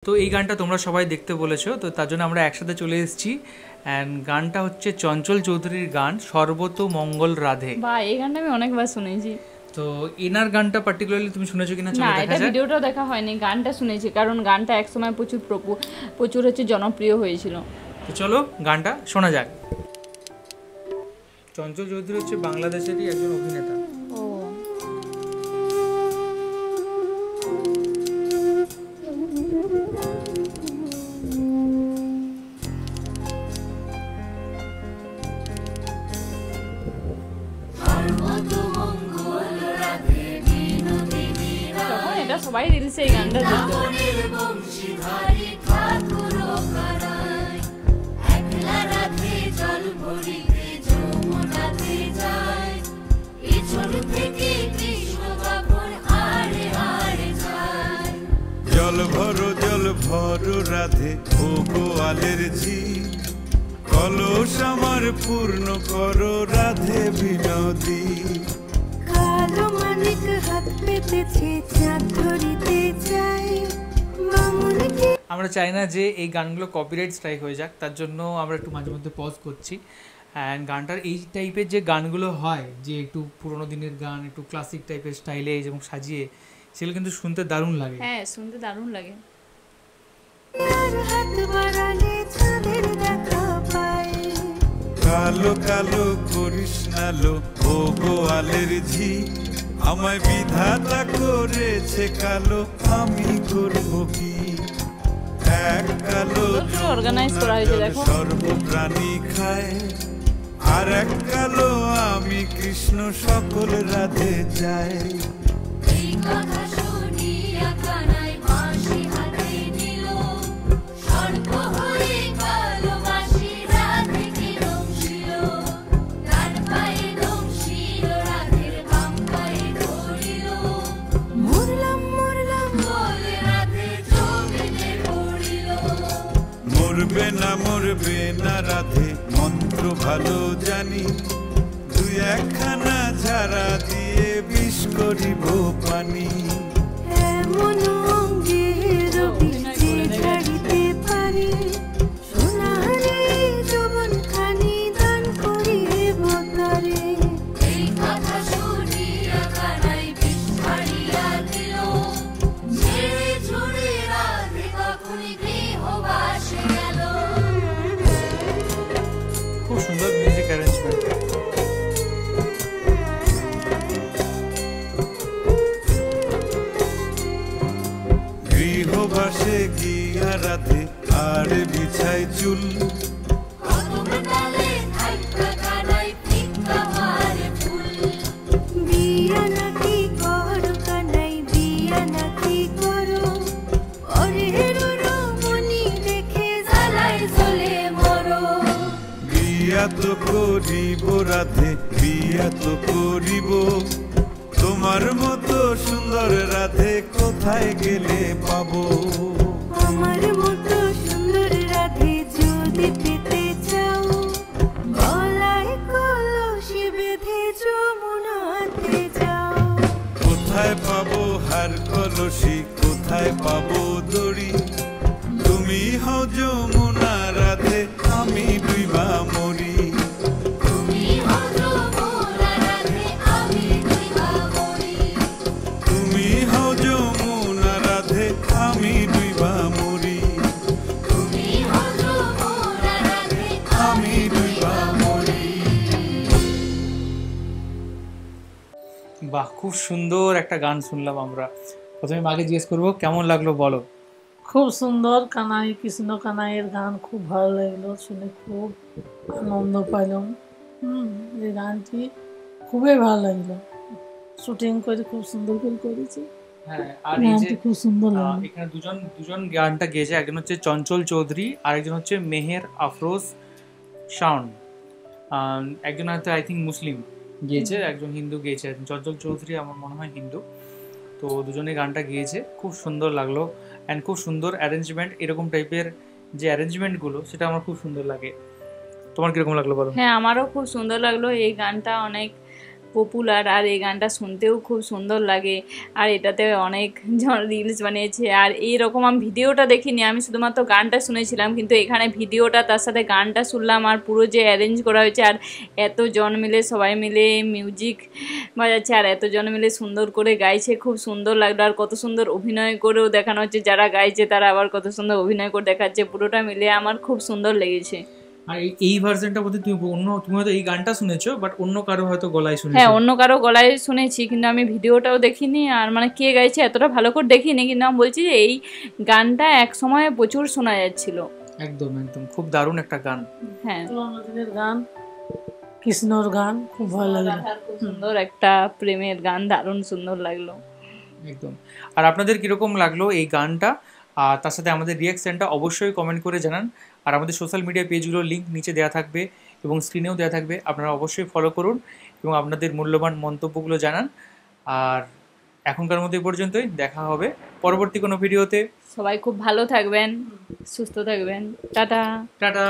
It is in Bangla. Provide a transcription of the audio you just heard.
তো এই গানটা তোমরা সবাই দেখতে বলেছো, তো তার জন্য আমরা একসাথে চলে এসেছি। অ্যান্ড গানটা হচ্ছে চঞ্চল চৌধুরীর গান সর্বত মঙ্গল রাধে। বা এই গানটা আমি অনেকবার শুনেছি। তো এনার গানটা পার্টিকুলারলি তুমি শুনেছো কিনা? চলো না, দেখা এটা যাক। ভিডিওটাও দেখা হয়নি, গানটা শুনেছি, কারণ গানটা একসময় প্রচুর হচ্ছে জনপ্রিয় হয়েছিল। তো চলো গানটা শোনা যাক। চঞ্চল চৌধুরী হচ্ছে বাংলাদেশেরই একজন অভিনেতা। ও তখন এটা সবাই রিলসে এই গানটা দেখতো। জল ভরো রাধে ও গোয়ালের ঝি, কলস আমার পূর্ণ করো রাধে বিনোদী। কালো মানিক হাত পেতেছে চাঁদ ধরিতে চাই মামুনিকে। আমরা চাই না যে এই গানগুলো কপিরাইট স্ট্রাইক হয়ে যাক, তার জন্য আমরা একটু মাঝে মধ্যে পজ করছি। অ্যান্ড গানটার এই টাইপের যে গানগুলো হয়, যে একটু পুরোনো দিনের গান, একটু ক্লাসিক টাইপের স্টাইলে এবং সাজিয়ে, সেগুলো কিন্তু শুনতে দারুণ লাগে। হ্যাঁ, শুনতে দারুণ লাগে। তার হাত বাড়ালে চাঁদের দেখা পাই। কালো কালো করিস নালো ও গোয়ালের ঝি, আমায় বিধাতা করেছে কালো, আমি করব কি? এক কালো অর্গানাইজ করা হয়েছে দেখো। সর্বপ্রাণী খায়, আর এক কালো আমি কৃষ্ণ সকল রাধে যায়। মরবে না রাধে মন্ত্র ভালো জানি, দুই একখানা ঝাড়া দিয়ে বিষ করিব পানি। এমন অঙ্গের বীজে ঝাড়িতে পারি, সোনারে যৌবন খানি দান করিব তারে। এই কথা শুনিয়া কানাই বিষ ছাড়িয়া দিল, ঝেড়ে ঝুড়ে রাধে কখনই গৃহবাসে গেল। খুব সুন্দর মিউজিক অ্যারেঞ্জমেন্ট। গৃহবাসে গিয়া রাধে আর বিছাই চুল, বিয়া নাকি করো কানাই বিয়া নাকি করো, অরের রমণী দেখে জ্বালায় জ্বলে মরো। বিয়া তো করিব রাধে বিয়া তো করিব, তোমার মতো সুন্দর রাধে কোথায় গেলে পাবো? আমার মতো সুন্দর রাধে যদি পেতে চাও, গলায় কলসি বেঁধে যমুনাতে যাও। কোথায় পাবো হার কলসি, কোথায় পাবো দড়ি? তুমি হও যমুনা রাধে, আমি ডুইবা মরি। তুমি হও যমুনা রাধে, আমি ডুইবা মরি। তুমি হও যমুনা রাধে, আমি ডুইবা মরি। তুমি হও যমুনা রাধে, আমি ডুইবা মরি। বাহ, খুব সুন্দর একটা গান শুনলাম আমরা। প্রথমে মাকে জিজ্ঞেস করবো কেমন লাগলো, বলো। খুব সুন্দর কানাই, কৃষ্ণ কানাইয়ের গান খুব ভালো লাগলো, শুনে খুব আনন্দ পাইলাম। এই গানটি খুবই ভালো লাগলো, শুটিং করে খুব সুন্দর করে করেছি। হ্যাঁ, আর এই যে গানটি খুব সুন্দর লাগলো। এখানে দুজন গানটা গেয়েছে, একজন হচ্ছে চঞ্চল চৌধুরী আর একজন হচ্ছে মেহের আফরোজ শাওন। একজন হয়তো আই থিঙ্ক মুসলিম গেয়েছে, একজন হিন্দু গেয়েছে। চঞ্চল চৌধুরী আমার মনে হয় হিন্দু। তো দুজনে গানটা গেয়েছে, খুব সুন্দর লাগলো। অ্যান্ড খুব সুন্দর অ্যারেঞ্জমেন্ট, এরকম টাইপের যে অ্যারেঞ্জমেন্টগুলো সেটা আমার খুব সুন্দর লাগে। তোমার কিরকম লাগলো বলো? হ্যাঁ, আমারও খুব সুন্দর লাগলো। এই গানটা অনেক পপুলার, আর এই গানটা শুনতেও খুব সুন্দর লাগে। আর এটাতে অনেক জন রিলস বানিয়েছে। আর এইরকম আমি ভিডিওটা দেখিনি, আমি শুধুমাত্র গানটা শুনেছিলাম, কিন্তু এখানে ভিডিওটা তার সাথে গানটা শুনলাম আর পুরো যে অ্যারেঞ্জ করা হয়েছে আর এতজন মিলে সবাই মিলে মিউজিক বাজাচ্ছে আর এতজন মিলে সুন্দর করে গাইছে, খুব সুন্দর লাগলো। আর কত সুন্দর অভিনয় করেও দেখানো হচ্ছে, যারা গাইছে তারা আবার কত সুন্দর অভিনয় করে দেখাচ্ছে, পুরোটা মিলে আমার খুব সুন্দর লেগেছে। আর এই ভার্সনটা বলতে তুমি হয়তো এই গানটা শুনেছো, বাট অন্য কারো হয়তো গলায় হ্যাঁ, শুনেছো। অন্য কারো গলায় শুনেছি, কিন্তু আমি ভিডিওটাও দেখিনি আর মানে কে গাইছে এতটা ভালো করে দেখিনি, কিন্তু আমি বলছি যে এই গানটা এক সময় প্রচুর শোনা যাচ্ছিল। একদম একদম খুব দারুণ একটা গান। হ্যাঁ, পুরোনো দিনের গান, কৃষ্ণর গান খুব ভালো লাগলো। রাধার খুব সুন্দর একটা প্রেমের গান, দারুণ সুন্দর লাগলো। একদম। আর আপনাদের কীরকম লাগলো এই গানটা, আর তার সাথে আমাদের রিয়াকশানটা অবশ্যই কমেন্ট করে জানান। আর আমাদের সোশ্যাল মিডিয়া পেজগুলোর লিঙ্ক নিচে দেওয়া থাকবে এবং স্ক্রিনেও দেওয়া থাকবে, আপনারা অবশ্যই ফলো করুন এবং আপনাদের মূল্যবান মন্তব্যগুলো জানান। আর এখনকার মতো এই পর্যন্তই, দেখা হবে পরবর্তী কোনো ভিডিওতে। সবাই খুব ভালো থাকবেন, সুস্থ থাকবেন, টাটা। টাটা।